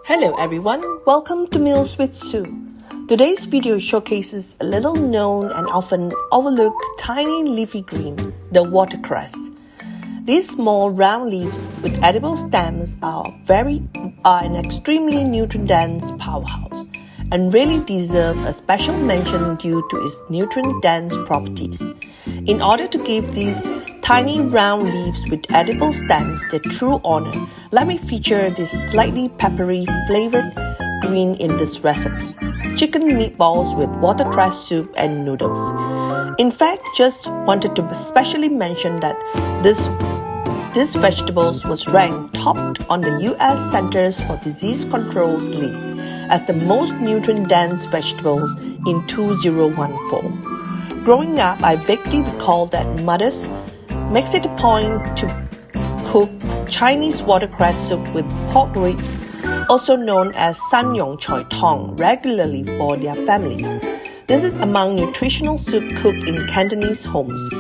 Hello everyone, welcome to Meals with Sue. Today's video showcases a little known and often overlooked tiny leafy green, the watercress. These small round leaves with edible stems are an extremely nutrient-dense powerhouse and really deserve a special mention due to its nutrient-dense properties. In order to give these tiny round leaves with edible stems their true honor, let me feature this slightly peppery flavored green in this recipe: chicken meatballs with watercress soup and noodles. In fact, just wanted to specially mention that this vegetables was ranked topped on the U.S. Centers for Disease Control's list as the most nutrient-dense vegetables in 2014. Growing up, I vaguely recall that mothers makes it a point to cook Chinese watercress soup with pork ribs, also known as Sai Yeung Choy Tong, regularly for their families. This is among nutritional soup cooked in Cantonese homes.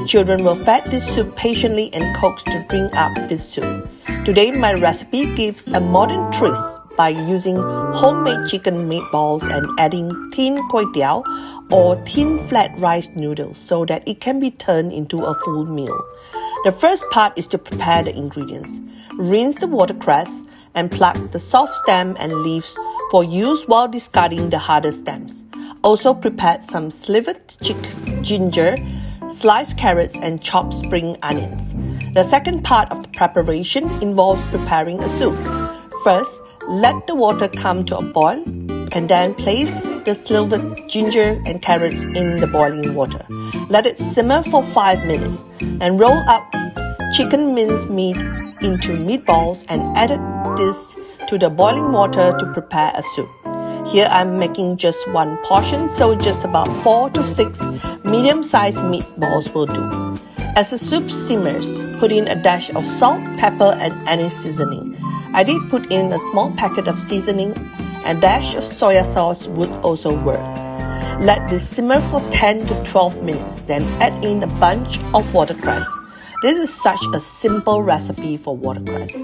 Children were fed this soup patiently and coaxed to drink up this soup. Today, my recipe gives a modern twist by using homemade chicken meatballs and adding thin kway teow or thin flat rice noodles so that it can be turned into a full meal. The first part is to prepare the ingredients. Rinse the watercress and pluck the soft stem and leaves for use while discarding the harder stems. Also prepare some slivered ginger, sliced carrots and chopped spring onions. The second part of the preparation involves preparing a soup. First, let the water come to a boil and then place the slivered ginger and carrots in the boiling water. Let it simmer for 5 minutes and roll up chicken minced meat into meatballs and add this to the boiling water to prepare a soup. Here I'm making just one portion, so just about 4 to 6 medium-sized meatballs will do. As the soup simmers, put in a dash of salt, pepper and any seasoning. I did put in a small packet of seasoning. A dash of soy sauce would also work. Let this simmer for 10 to 12 minutes, then add in a bunch of watercress. This is such a simple recipe for watercress.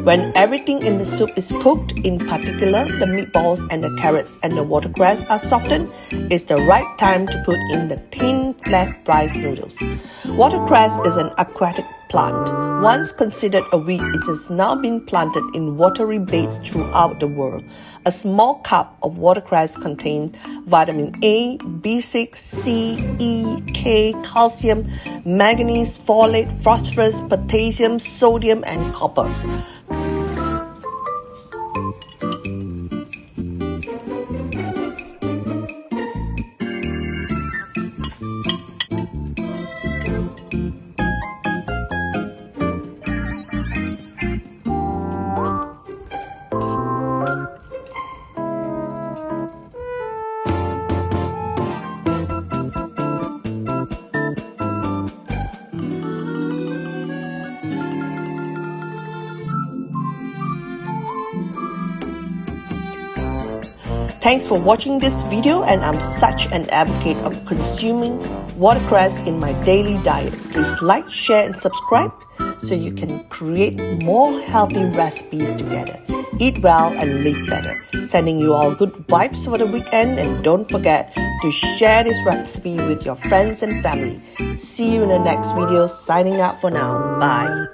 When everything in the soup is cooked, in particular the meatballs and the carrots and the watercress are softened, it's the right time to put in the thin flat rice noodles. Watercress is an aquatic plant. Once considered a weed, it has now been planted in watery beds throughout the world. A small cup of watercress contains vitamin A, B6, C, E, K, calcium, manganese, folate, phosphorus, potassium, sodium, and copper. Thanks for watching this video, and I'm such an advocate of consuming watercress in my daily diet. Please like, share and subscribe so you can create more healthy recipes together. Eat well and live better. Sending you all good vibes for the weekend, and don't forget to share this recipe with your friends and family. See you in the next video. Signing out for now. Bye.